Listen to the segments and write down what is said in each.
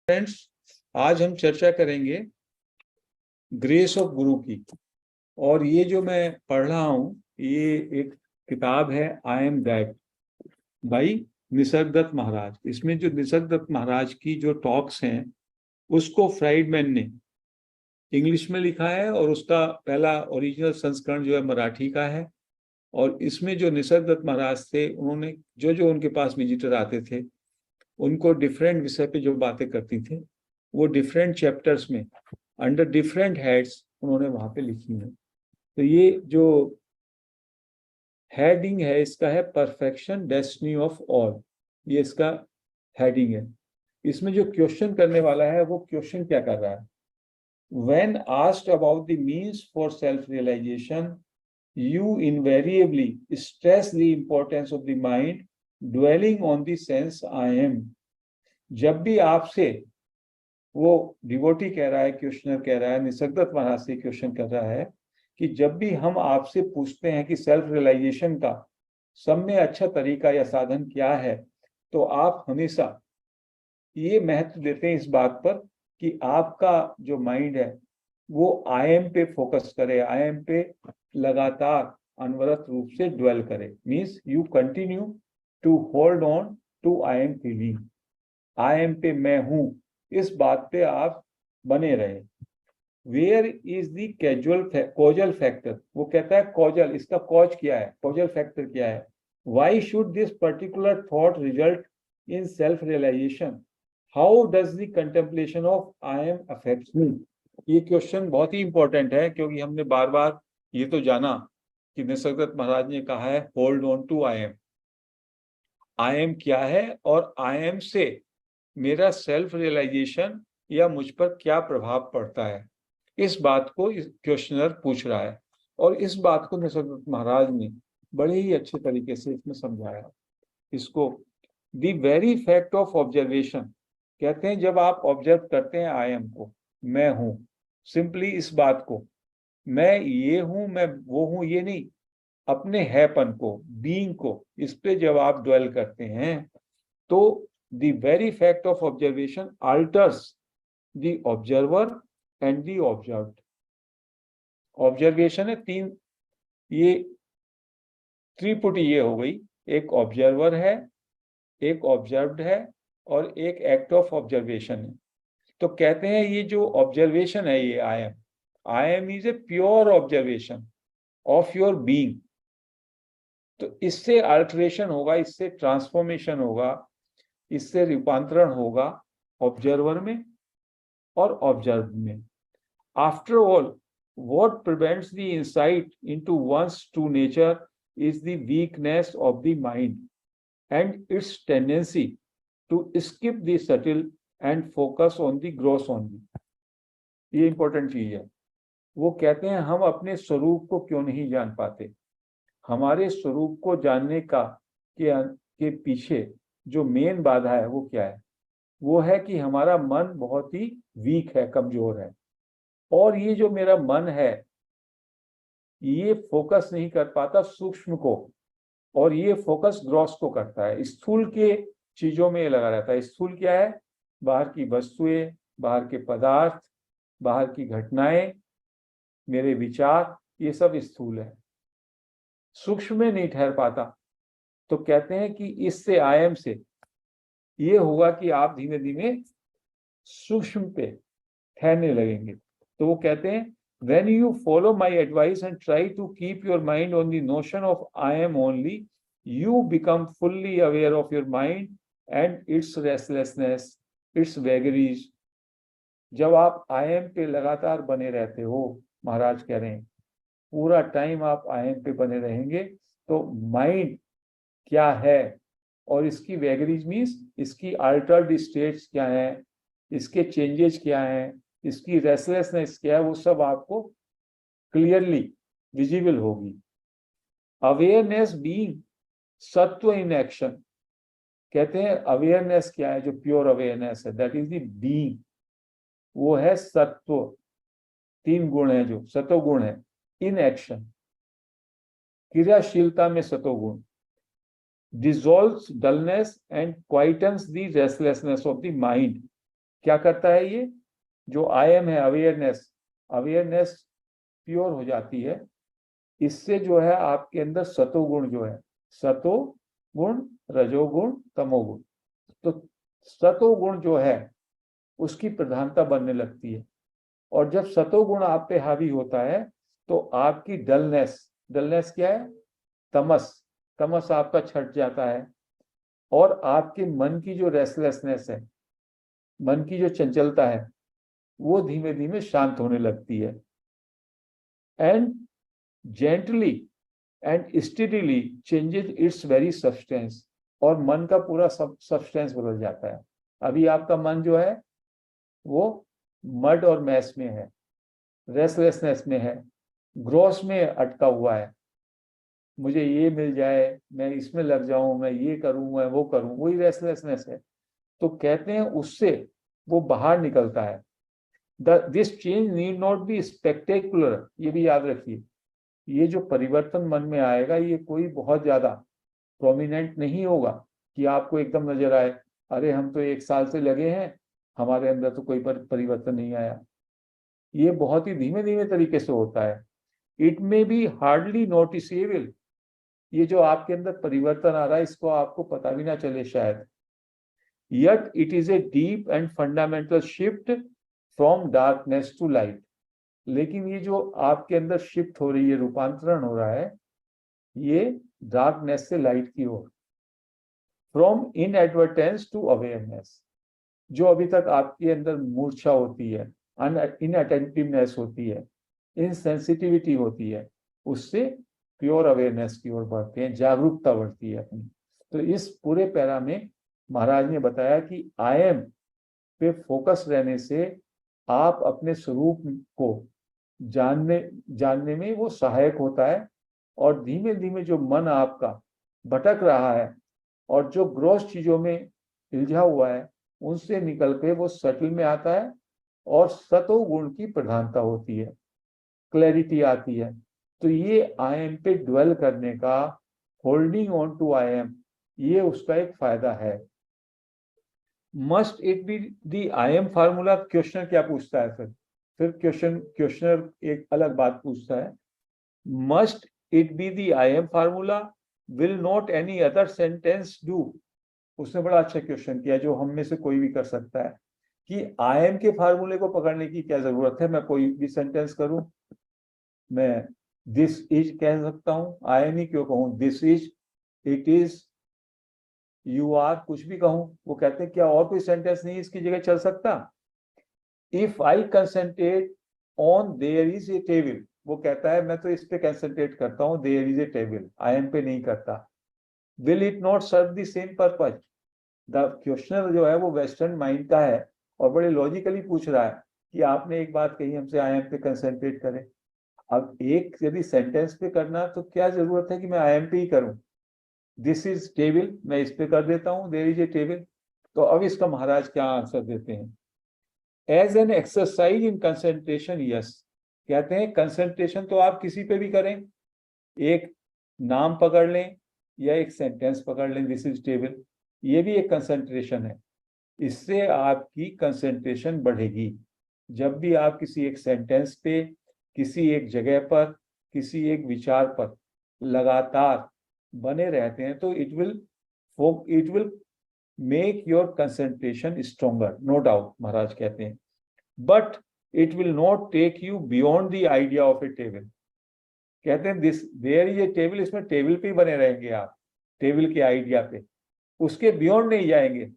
Friends, आज हम चर्चा करेंगे ग्रेस ऑफ गुरु की। और ये जो मैं पढ़ रहा हूँ ये एक किताब है I am that by Nisargadatta Maharaj. इसमें जो निसर्गदत्त महाराज की जो टॉक्स हैं उसको फ्राइडमैन ने इंग्लिश में लिखा है और उसका पहला ओरिजिनल संस्करण जो है मराठी का है। और इसमें जो निसर्गदत्त महाराज थे उन्होंने जो जो उनके पास विजिटर आते थे उनको डिफरेंट विषय पे जो बातें करती थी वो डिफरेंट चैप्टर्स में अंडर डिफरेंट हेड्स उन्होंने वहां पे लिखी है। तो ये जो हेडिंग है इसका है परफेक्शन डेस्टिनी ऑफ ऑल, ये इसका हेडिंग है। इसमें जो क्वेश्चन करने वाला है वो क्वेश्चन क्या कर रहा है, when asked about the means for self realisation you invariably stress the importance of the mind dwelling on the sense I am. जब भी आपसे वो डिवोटी कह रहा है, क्वेश्चनर कह रहा है, निसर्गदत्त महाराज से क्वेश्चन कर रहा है कि जब भी हम आपसे पूछते हैं कि सेल्फ रियलाइजेशन का सब में अच्छा तरीका या साधन क्या है, तो आप हमेशा ये महत्व देते हैं इस बात पर कि आपका जो माइंड है वो आई एम पे फोकस करे, आई एम पे लगातार अनवरत रूप से ड्वेल करे। Means you continue to hold on to I am feeling, I am पे मैं हूं, इस बात पे आप बने रहे। Where is the causal factor, वो कहता है कॉजल, इसका कॉज क्या है, कॉजल फैक्टर क्या है। Why should this particular thought result in self realisation, how does the contemplation of I am affect me. ये क्वेश्चन बहुत ही इंपॉर्टेंट है क्योंकि हमने बार बार ये तो जाना कि निसर्गदत्त महाराज ने कहा है hold on to I am. I am क्या है और आई एम से मेरा सेल्फ रियलाइजेशन या मुझ पर क्या प्रभाव पड़ता है, इस बात को क्वेश्चनर पूछ रहा है। और इस बात को निसर्गदत्त महाराज ने बड़े ही अच्छे तरीके से इसमें समझाया। इसको the very fact of observation कहते हैं। जब आप ऑब्जर्व करते हैं आई एम को, मैं हूं, सिंपली इस बात को, मैं ये हूं, मैं वो हूं, ये नहीं, अपने हैपन को, बीइंग को, इस पे जब आप ड्वेल करते हैं तो the very fact of observation alters the observer and the observed. Observation है तीन, ये त्रिपुटी ये हो गई, एक ऑब्जर्वर है, एक ऑब्जर्व्ड है और एक एक्ट ऑफ ऑब्जर्वेशन है। तो कहते हैं ये जो ऑब्जर्वेशन है ये I am is a pure observation of your being. तो इससे अल्टरेशन होगा, इससे ट्रांसफॉर्मेशन होगा, इससे रूपांतरण होगा ऑब्जर्वर में और ऑब्जर्व में। After all what prevents the insight into one's true nature is the weakness of the mind and its tendency to skip the subtle and focus on the gross only. ये important चीज है। वो कहते हैं हम अपने स्वरूप को क्यों नहीं जान पाते। हमारे स्वरूप को जानने का के पीछे जो मेन बाधा है वो क्या है, वो है कि हमारा मन बहुत ही वीक है, कमजोर है। और ये जो मेरा मन है ये फोकस नहीं कर पाता सूक्ष्म को, और ये फोकस ग्रॉस को करता है, स्थूल के चीजों में लगा रहता है। स्थूल क्या है, बाहर की वस्तुएं, बाहर के पदार्थ, बाहर की घटनाएं, मेरे विचार, ये सब स्थूल है, सूक्ष्म में नहीं ठहर पाता। तो कहते हैं कि इससे आयम से ये होगा कि आप धीमे धीमे सूक्ष्म पे ठहरने लगेंगे। तो वो कहते हैं when you follow my advice and try to keep your mind on the notion of I am only, you become fully aware of your mind and its restlessness, its vagaries. जब आप I am पे लगातार बने रहते हो, महाराज कह रहे हैं पूरा टाइम आप I am पे बने रहेंगे, तो माइंड क्या है और इसकी वेगरीज मीन्स इसकी अल्टर्ड स्टेट्स क्या है, इसके चेंजेस क्या है, इसकी रेस्टलेसनेस क्या है, वो सब आपको क्लियरली विजिबल होगी। अवेयरनेस बीइंग सत्व इन एक्शन, कहते हैं अवेयरनेस क्या है, जो प्योर अवेयरनेस है दैट इज द बीइंग, वो है सत्व। तीन गुण है जो सत्व गुण है, इन एक्शन, क्रियाशीलता में सत्व गुण, dissolves dullness and quietens the restlessness of the mind, क्या करता है ये? जो आई एम है, अवेयरनेस, अवेयरनेस प्योर हो जाती है। इससे जो है आपके अंदर सतोगुण जो है, सतोगुण, रजोगुण, तमोगुण, तो सतोगुण जो है उसकी प्रधानता बनने लगती है। और जब सतोगुण आप पे हावी होता है तो आपकी डलनेस, डलनेस क्या है? तमस, तमस आपका छट जाता है। और आपके मन की जो रेस्टलेसनेस है, मन की जो चंचलता है, वो धीमे धीमे शांत होने लगती है। And gently and steadily changes it's very substance, और मन का पूरा सब्सटेंस बदल जाता है। अभी आपका मन जो है वो मड और मैस में है, रेस्टलेसनेस में है, ग्रॉस में अटका हुआ है। मुझे ये मिल जाए, मैं इसमें लग जाऊं, मैं ये करूं, मैं वो करूं, वही रेस्टलेसनेस है। तो कहते हैं उससे वो बाहर निकलता है। This change need not be spectacular, ये भी याद रखिए। ये जो परिवर्तन मन में आएगा ये कोई बहुत ज्यादा प्रोमिनेंट नहीं होगा कि आपको एकदम नजर आए, अरे हम तो 1 साल से लगे हैं, हमारे अंदर तो कोई परिवर्तन नहीं आया। ये बहुत ही धीमे धीमे तरीके से होता है। It may be hardly noticeable, ये जो आपके अंदर परिवर्तन आ रहा है इसको आपको पता भी ना चले शायद। Yet it is a deep and fundamental shift from darkness to light. लेकिन ये जो आपके अंदर शिफ्ट हो रही है, रूपांतरण हो रहा है, ये डार्कनेस से लाइट की ओर, फ्रॉम इनएडवर्टेंस टू अवेयरनेस। जो अभी तक आपके अंदर मूर्छा होती है, इनअटेंटिवनेस होती है, इनसेंसिटिविटी होती है, उससे प्योर अवेयरनेस की ओर बढ़ते हैं, जागरूकता बढ़ती है अपनी। तो इस पूरे पैरा में महाराज ने बताया कि आई एम पे फोकस रहने से आप अपने स्वरूप को जानने में वो सहायक होता है। और धीमे धीमे जो मन आपका भटक रहा है और जो ग्रॉस चीजों में इल्झा हुआ है, उनसे निकल के वो सटल में आता है और सतोगुण की प्रधानता होती है, क्लैरिटी आती है। तो ये आई एम पे ड्वेल करने का, holding on to I am, ये उसका एक फायदा है। Must it be the I am formula? Questioner क्या पूछता है फिर क्वेश्चनर एक अलग बात पूछता है, must it be the I am formula? Will not any other sentence do? उसने बड़ा अच्छा क्वेश्चन किया जो हम में से कोई भी कर सकता है, कि आई एम के फार्मूले को पकड़ने की क्या जरूरत है? मैं कोई भी सेंटेंस करूं, मैं दिस इज कह सकता हूं, आई एम ही क्यों कहूं? This is, it is, you are, कुछ भी कहूं। वो कहते हैं क्या और कोई सेंटेंस नहीं इसकी जगह चल सकता? If I concentrate on their is a table, वो कहता है मैं तो इस पे कंसेंट्रेट करता हूं, there is a table, I am पे नहीं करता। Will it not serve the same purpose? The questioner जो है वो वेस्टर्न माइंड का है और बड़े लॉजिकली पूछ रहा है कि आपने एक बात कही हमसे आई एम पे कंसेंट्रेट करें। अब एक यदि सेंटेंस पे करना तो क्या जरूरत है कि मैं आई एम पे ही करूं? दिस इज टेबल, मैं इस पे कर देता हूं, देयर इज ए टेबल। तो अब इसका महाराज क्या आंसर देते हैं? As an exercise in concentration, yes. कहते हैं कंसेंट्रेशन तो आप किसी पे भी करें, एक नाम पकड़ लें या एक सेंटेंस पकड़ लें, दिस इज टेबल, ये भी एक कंसेंट्रेशन है। इससे आपकी कंसेंट्रेशन बढ़ेगी। जब भी आप किसी एक सेंटेंस पे, किसी एक जगह पर, किसी एक विचार पर लगातार बने रहते हैं तो it will make your concentration stronger, no doubt, Maharaj कहते हैं। But it will not take you beyond the idea of a table. कहते हैं this there is a table, इसमें टेबल पे ही बने रहेंगे आप, टेबल के आइडिया पे, उसके बियॉन्ड नहीं जाएंगे।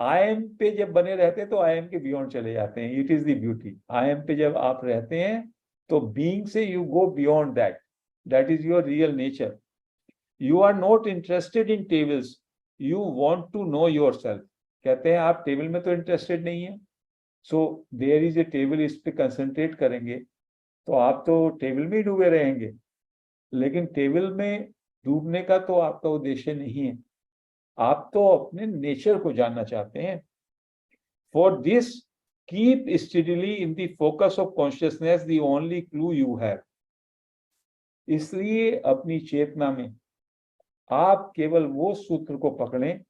आई एम पे जब बने रहते हैं तो आई एम के बियॉन्ड चले जाते हैं। It is the beauty, I am पे जब आप रहते हैं तो बीइंग से you go beyond that, that is your real nature. You are not interested in tables, you want to know yourself. कहते हैं आप टेबल में तो इंटरेस्टेड नहीं है, so there is a table, इस पे कंसंट्रेट करेंगे तो आप तो टेबल में ही डूबे रहेंगे। लेकिन टेबल में डूबने का तो आपका उद्देश्य नहीं है, आप तो अपने नेचर को जानना चाहते हैं। For this keep steadily in the focus of consciousness, the only clue you have. इसलिए अपनी चेतना में आप केवल वो सूत्र को पकड़ें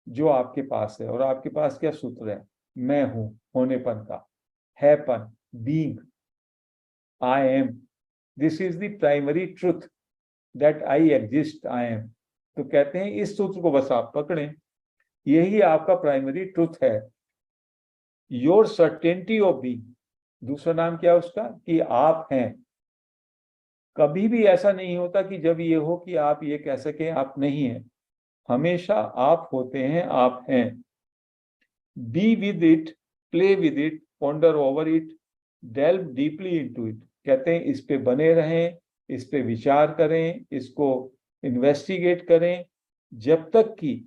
जो आपके पास है। और आपके पास क्या सूत्र है? मैं हूं, होनेपन का, happen, being, I am, this is the primary truth that I exist, I am. तो कहते हैं इस सूत्र को बस आप पकड़ें, यही आपका प्राइमरी ट्रुथ है। योर सर्टेनिटी ऑफ बीइंग, दूसरा नाम क्या है उसका, कि आप हैं। कभी भी ऐसा नहीं होता कि जब ये हो कि आप ये कह सकें आप नहीं हैं, हमेशा आप होते हैं, आप हैं। Be with it, play with it, ponder over it, delve deeply into it. कहते हैं इस पे बने रहें, इस पे विचार करें, इसको इन्वेस्टिगेट करें, जब तक कि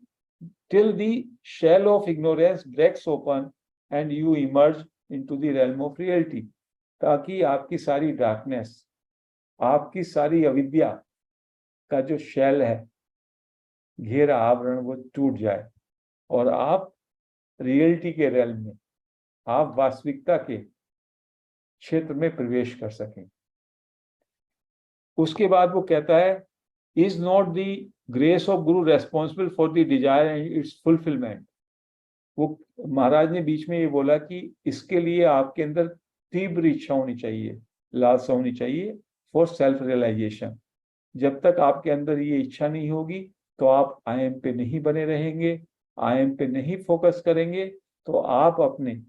till the shell of ignorance breaks open and you emerge into the realm of reality, ताकि आपकी सारी डार्कनेस, आपकी सारी अविद्या का जो शेल है, घेरा, आवरण, वो टूट जाए और आप रियलिटी के रेल में, आप वास्तविकता के क्षेत्र में प्रवेश कर सकें। उसके बाद वो कहता है, is not the grace of guru responsible for the desire and its fulfilment. वो महाराज ने बीच में ये बोला कि इसके लिए आपके अंदर तीव्र इच्छा होनी चाहिए, लालसा होनी चाहिए फॉर सेल्फ रियलाइजेशन। जब तक आपके अंदर ये इच्छा नहीं होगी तो आप आई एम पे नहीं बने रहेंगे, आई एम पे नहीं फोकस करेंगे, तो आप अपने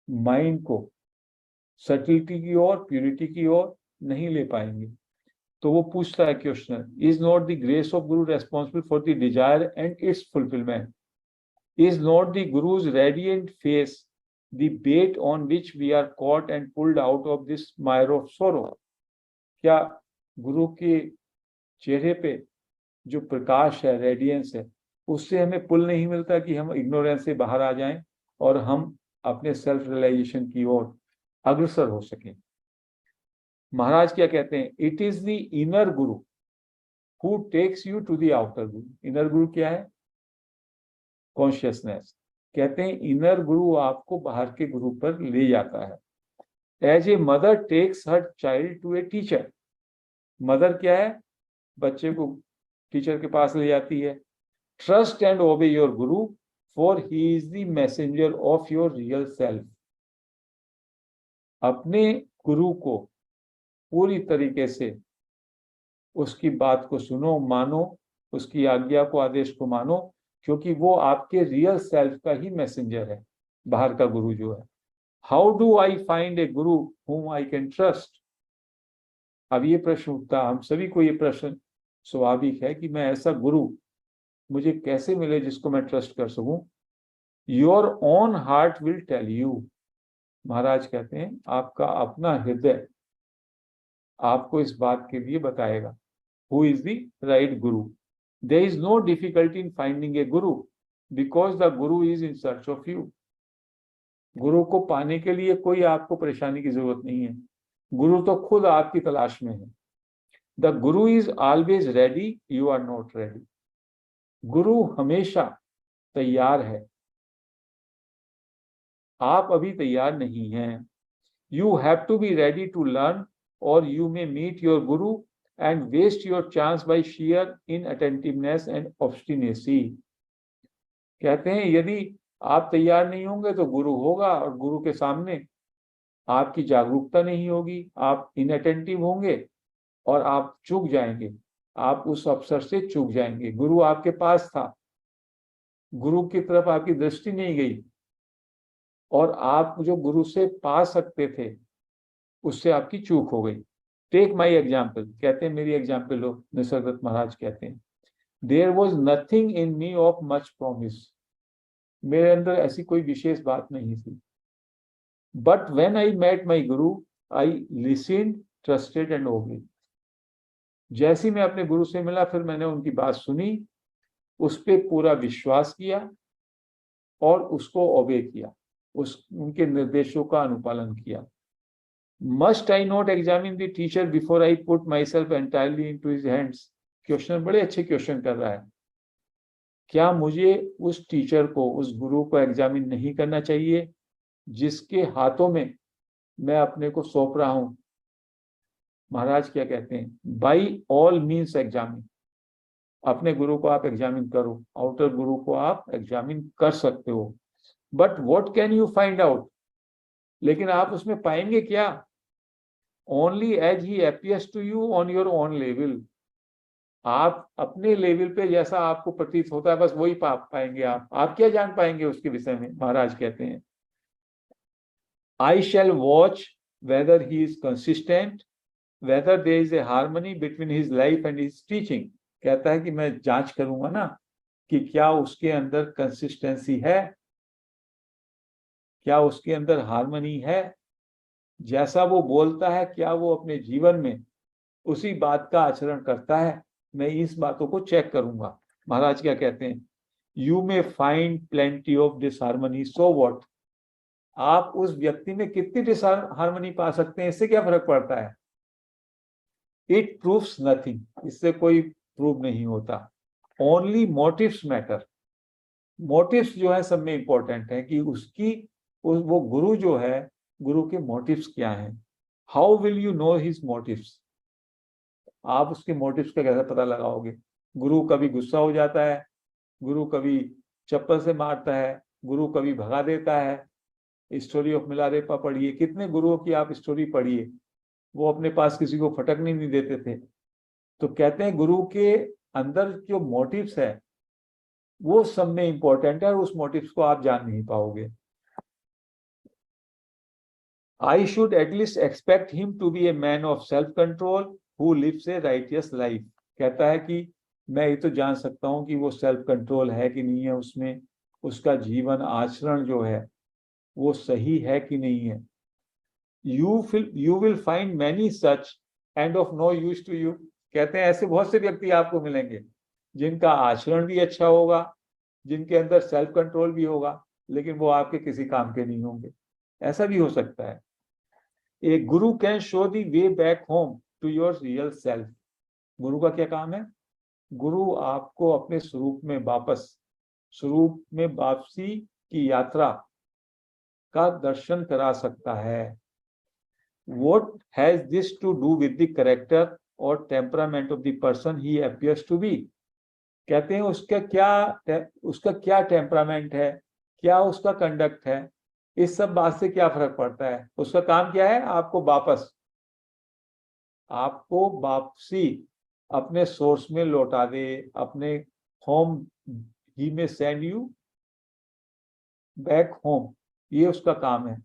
माइंड को सटिलिटी की ओर, प्यूरिटी की ओर नहीं ले पाएंगे। तो वो पूछता है question, is not the grace of guru responsible for the desire and its fulfilment? Is not the Guru's radiant face the bait on which we are caught and pulled out of this mire of sorrow? क्या गुरु के चेहरे पे जो प्रकाश है, radiance है, उससे हमें पुल नहीं मिलता कि हम इग्नोरेंस से बाहर आ जाएं और हम अपने सेल्फ रियलाइजेशन की ओर अग्रसर हो सकें? महाराज क्या कहते हैं, it is the inner guru who takes you to the outer guru. Inner guru क्या है? कॉन्शियसनेस। कहते हैं इनर गुरु आपको बाहर के गुरु पर ले जाता है। As a mother takes her child to a teacher. Mother क्या है? बच्चे को टीचर के पास ले जाती है। ट्रस्ट एंड ओबे your Guru for he is the messenger of your real self. अपने गुरु को पूरी तरीके से उसकी बात को सुनो, मानो, उसकी आज्ञा को, आदेश को मानो, क्योंकि वो आपके रियल सेल्फ का ही मैसेंजर है, बाहर का गुरु जो है। How do I find A Guru whom I can trust? अब ये प्रश्न उठता, हम सभी को ये प्रश्न स्वाभाविक है कि मैं ऐसा गुरु मुझे कैसे मिले जिसको मैं ट्रस्ट कर सकूं? Your own heart will tell you. Maharaj कहते हैं आपका अपना हृदय आपको इस बात के लिए बताएगा, who is the right Guru. There is no difficulty in finding a guru because the guru is in search of you. गुरु को पाने के लिए कोई आपको परेशानी की जरूरत नहीं है, गुरु तो खुद आपकी तलाश में है। The guru is always ready, you are not ready. गुरु हमेशा तैयार है, आप अभी तैयार नहीं हैं। You have to be ready to learn or you may meet your guru and waste your chance by sheer inattentiveness and obstinacy. कहते हैं यदि आप तैयार नहीं होंगे तो गुरु होगा और गुरु के सामने आपकी जागरूकता नहीं होगी, आप इनअटेंटिव होंगे और आप चूक जाएंगे, आप उस अवसर से चूक जाएंगे। गुरु आपके पास था, गुरु की तरफ आपकी दृष्टि नहीं गई और आप जो गुरु से पा सकते थे उससे आपकी चूक हो गई। टेक माई एग्जाम्पल, कहते हैं मेरी एग्जाम्पल लो। निसर्गदत्त महाराज कहते हैं, there was nothing in me of much promise. मेरे अंदर ऐसी कोई विशेष बात नहीं थी। But when I met my guru I listened, trusted and obeyed. जैसे मैं अपने गुरु से मिला फिर मैंने उनकी बात सुनी, उस पर पूरा विश्वास किया और उसको ओबे किया, उनके निर्देशों का अनुपालन किया। Must I not examine the teacher before I put myself entirely into his hands? Question बड़े अच्छे क्वेश्चन कर रहा है। क्या मुझे उस टीचर को, उस गुरु को एग्जामिन नहीं करना चाहिए जिसके हाथों में मैं अपने को सौंप रहा हूं? महाराज क्या कहते हैं, बाई ऑल मीन्स एग्जामिन। अपने गुरु को आप एग्जामिन करो, आउटर गुरु को आप एग्जामिन कर सकते हो। But what can you find out, लेकिन आप उसमें पाएंगे क्या? Only as he appears to you on your own level. आप अपने लेवल पे जैसा आपको प्रतीत होता है बस वही पाएंगे। आप क्या जान पाएंगे उसके विषय में? महाराज कहते हैं I shall watch whether he is consistent, whether there is a harmony between his life and his teaching. कहता है कि मैं जांच करूंगा ना कि क्या उसके अंदर कंसिस्टेंसी है, क्या उसके अंदर हार्मनी है, जैसा वो बोलता है क्या वो अपने जीवन में उसी बात का आचरण करता है। मैं इस बातों को चेक करूंगा। महाराज क्या कहते हैं, you may find plenty of disharmony, so what. आप उस व्यक्ति में कितनी डिसहार्मनी पा सकते हैं, इससे क्या फर्क पड़ता है? इट प्रूव्स नथिंग, इससे कोई प्रूव नहीं होता। Only motives matter. मोटिव्स जो है सब में इंपॉर्टेंट है कि वो गुरु जो है, गुरु के मोटिव्स क्या हैं। How will you know his motives? आप उसके मोटिव्स का कैसे पता लगाओगे? गुरु कभी गुस्सा हो जाता है, गुरु कभी चप्पल से मारता है, गुरु कभी भगा देता है। स्टोरी ऑफ मिलारेपा पढ़िए, कितने गुरुओं की आप स्टोरी पढ़िए, वो अपने पास किसी को फटकने नहीं देते थे। तो कहते हैं गुरु के अंदर जो मोटिव्स है वो सब में इंपॉर्टेंट है, और उस मोटिव्स को आप जान नहीं पाओगे। I should at least expect him to be a man of self control who lives a righteous life. कहता है कि मैं ये तो जान सकता हूं कि वो सेल्फ कंट्रोल है कि नहीं है, उसमें उसका जीवन आचरण जो है वो सही है कि नहीं है। You will find many such and of no use to you. कहते हैं ऐसे बहुत से व्यक्ति आपको मिलेंगे जिनका आचरण भी अच्छा होगा, जिनके अंदर सेल्फ कंट्रोल भी होगा, लेकिन वो आपके किसी काम के नहीं होंगे। ऐसा भी हो सकता है। A guru can show the way back home to your real self. गुरु का क्या काम है? गुरु आपको अपने स्वरूप में वापसी की यात्रा का दर्शन करा सकता है। What has this to do with the character or temperament of the person he appears to be? कहते हैं उसका क्या टेम्परामेंट है, क्या उसका कंडक्ट है, इस सब बात से क्या फर्क पड़ता है? उसका काम क्या है? आपको वापसी अपने सोर्स में लौटा दे, अपने होम, ही में सेंड यू बैक होम, ये उसका काम है।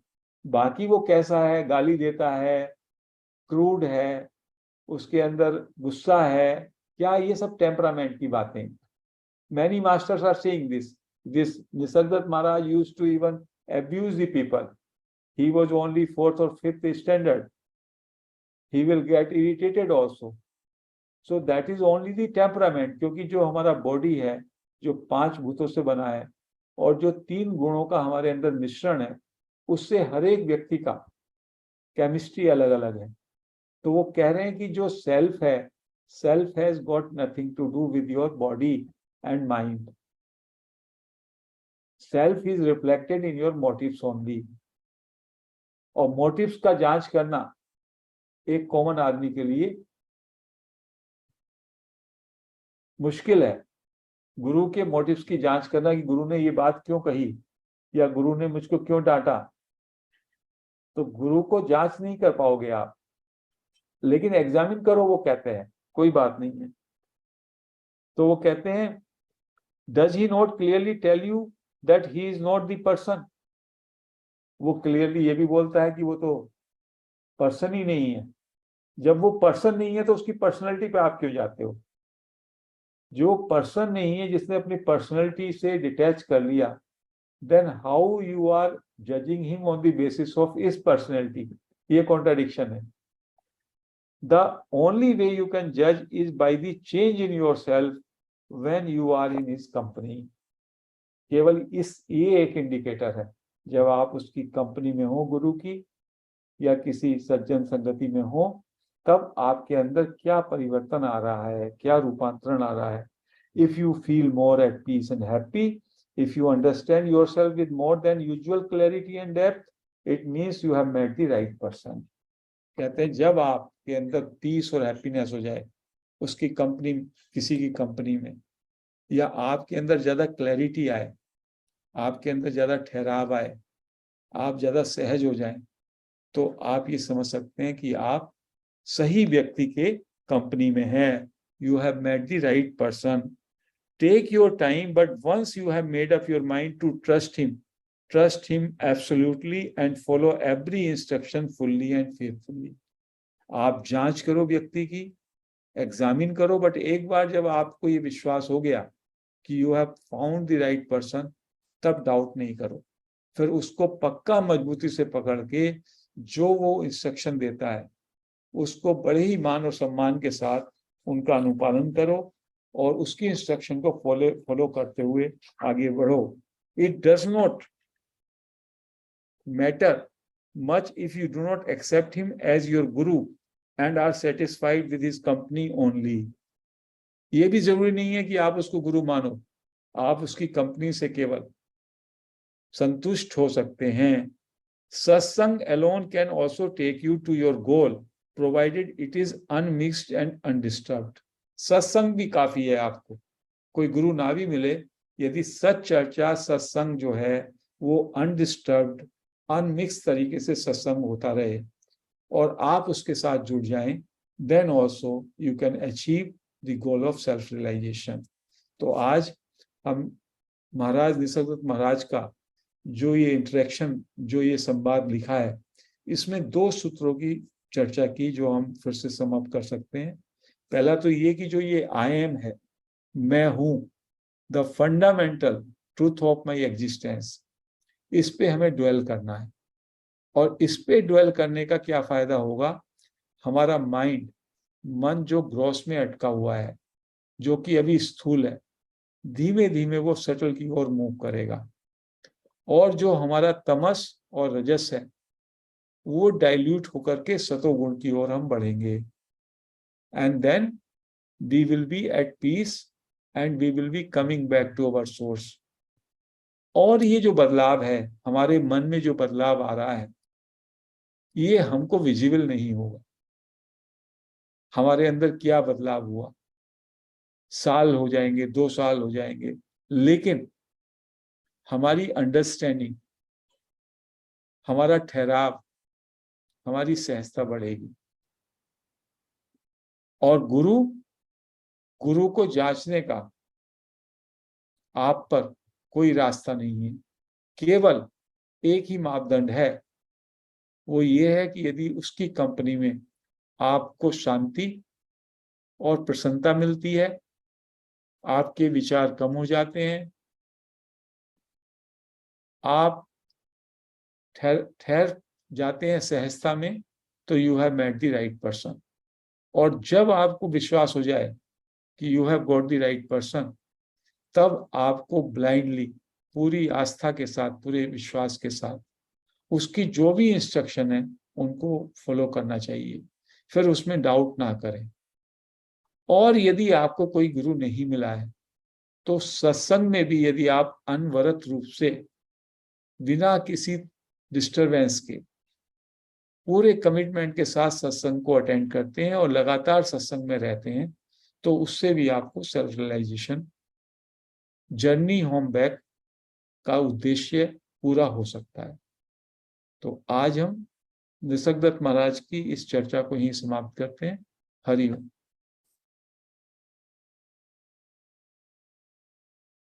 बाकी वो कैसा है, गाली देता है, क्रूड है, उसके अंदर गुस्सा है, क्या ये सब टेम्परामेंट की बातें। Many masters are saying this Nisargadatta Maharaj used to even abuse the people. He was only 4th or 5th standard. He will get irritated also. So that is only the temperament, क्योंकि जो हमारा बॉडी है जो 5 भूतों से बना है और जो 3 गुणों का हमारे अंदर मिश्रण है, उससे हर एक व्यक्ति का केमिस्ट्री अलग अलग है। तो वो कह रहे हैं कि जो सेल्फ है, self has got nothing to do with your body and mind. Self is reflected in your motives only. और मोटिव्स का जांच करना एक कॉमन आदमी के लिए मुश्किल है। गुरु के मोटिव्स की जांच करना कि गुरु ने ये बात क्यों कही या गुरु ने मुझको क्यों डांटा, तो गुरु को जांच नहीं कर पाओगे आप, लेकिन एग्जामिन करो, वो कहते हैं कोई बात नहीं है। तो वो कहते हैं does he not clearly tell you that he is not the person. वो क्लियरली ये भी बोलता है कि वो तो पर्सन ही नहीं है। जब वो पर्सन नहीं है तो उसकी पर्सनैलिटी पे आप क्यों जाते हो? जो पर्सन नहीं है, जिसने अपनी पर्सनैलिटी से डिटैच कर लिया, then how you are judging him on the basis of his personality? ये कॉन्ट्राडिक्शन है। The only way you can जज is by the change in yourself when you are in his company. केवल ये एक indicator है, जब आप उसकी कंपनी में हो, गुरु की या किसी सज्जन संगति में हो, तब आपके अंदर क्या परिवर्तन आ रहा है, क्या रूपांतरण आ रहा है। If you feel more at peace and happy, if you understand yourself with more than usual clarity and depth, it means you have met the right person. कहते हैं जब आपके अंदर पीस और हैप्पीनेस हो जाए उसकी कंपनी, किसी की कंपनी में, या आपके अंदर ज्यादा क्लैरिटी आए, आपके अंदर ज्यादा ठहराव आए, आप ज्यादा सहज हो जाएं, तो आप ये समझ सकते हैं कि आप सही व्यक्ति के कंपनी में हैं. You have met the right person. Take your time, but once you have made up your mind to trust him absolutely and follow every instruction fully and faithfully. आप जांच करो व्यक्ति की, एग्जामिन करो, बट एक बार जब आपको ये विश्वास हो गया कि you have found the right person, तब डाउट नहीं करो. फिर उसको पक्का मजबूती से पकड़ के जो वो इंस्ट्रक्शन देता है उसको बड़े ही मान और सम्मान के साथ उनका अनुपालन करो और उसकी इंस्ट्रक्शन को फॉलो करते हुए आगे बढ़ो. It does not matter much if you do not accept him as your guru and are satisfied with his company only. ये भी जरूरी नहीं है कि आप उसको गुरु मानो, आप उसकी कंपनी से केवल संतुष्ट हो सकते हैं. सत्संग alone can also take you to your goal provided it is unmixed and undisturbed. सत्संग भी काफी है आपको, कोई गुरु ना भी मिले, यदि सच चर्चा सत्संग जो है वो अनडिस्टर्ब्ड अनमिक्स तरीके से सत्संग होता रहे और आप उसके साथ जुड़ जाएं, then also you can achieve the goal of self realisation. तो आज हम महाराज निसर्गदत्त महाराज का जो ये इंटरेक्शन, जो ये संवाद लिखा है, इसमें 2 सूत्रों की चर्चा की जो हम फिर से समाप्त कर सकते हैं. पहला तो ये कि जो ये आई एम है, मैं हूं, the fundamental truth of my existence, इस पे हमें ड्वेल करना है. और इस पे ड्वेल करने का क्या फायदा होगा? हमारा माइंड, मन जो ग्रॉस में अटका हुआ है, जो कि अभी स्थूल है, धीमे धीमे वो सटल की ओर मूव करेगा. और जो हमारा तमस और रजस है वो डाइल्यूट होकर के सतोगुण की ओर हम बढ़ेंगे. And then we will be at peace and we will be coming back to our source. और ये जो बदलाव है, हमारे मन में जो बदलाव आ रहा है, ये हमको विजिबल नहीं होगा. हमारे अंदर क्या बदलाव हुआ, साल हो जाएंगे, 2 साल हो जाएंगे, लेकिन हमारी अंडरस्टैंडिंग, हमारा ठहराव, हमारी सहजता बढ़ेगी. और गुरु को जांचने का आप पर कोई रास्ता नहीं है. केवल एक ही मापदंड है, वो ये है कि यदि उसकी कंपनी में आपको शांति और प्रसन्नता मिलती है, आपके विचार कम हो जाते हैं, आप ठहर जाते हैं सहजता में, तो you have met the right person. और जब आपको विश्वास हो जाए कि you have got the right person, तब आपको ब्लाइंडली, पूरी आस्था के साथ, पूरे विश्वास के साथ उसकी जो भी इंस्ट्रक्शन है उनको फॉलो करना चाहिए. फिर उसमें डाउट ना करें. और यदि आपको कोई गुरु नहीं मिला है, तो सत्संग में भी यदि आप अनवरत रूप से बिना किसी डिस्टरबेंस के पूरे कमिटमेंट के साथ सत्संग को अटेंड करते हैं और लगातार सत्संग में रहते हैं, तो उससे भी आपको self realisation, journey home back का उद्देश्य पूरा हो सकता है. तो आज हम निसर्गदत्त महाराज की इस चर्चा को यहीं समाप्त करते हैं. हरि ओम.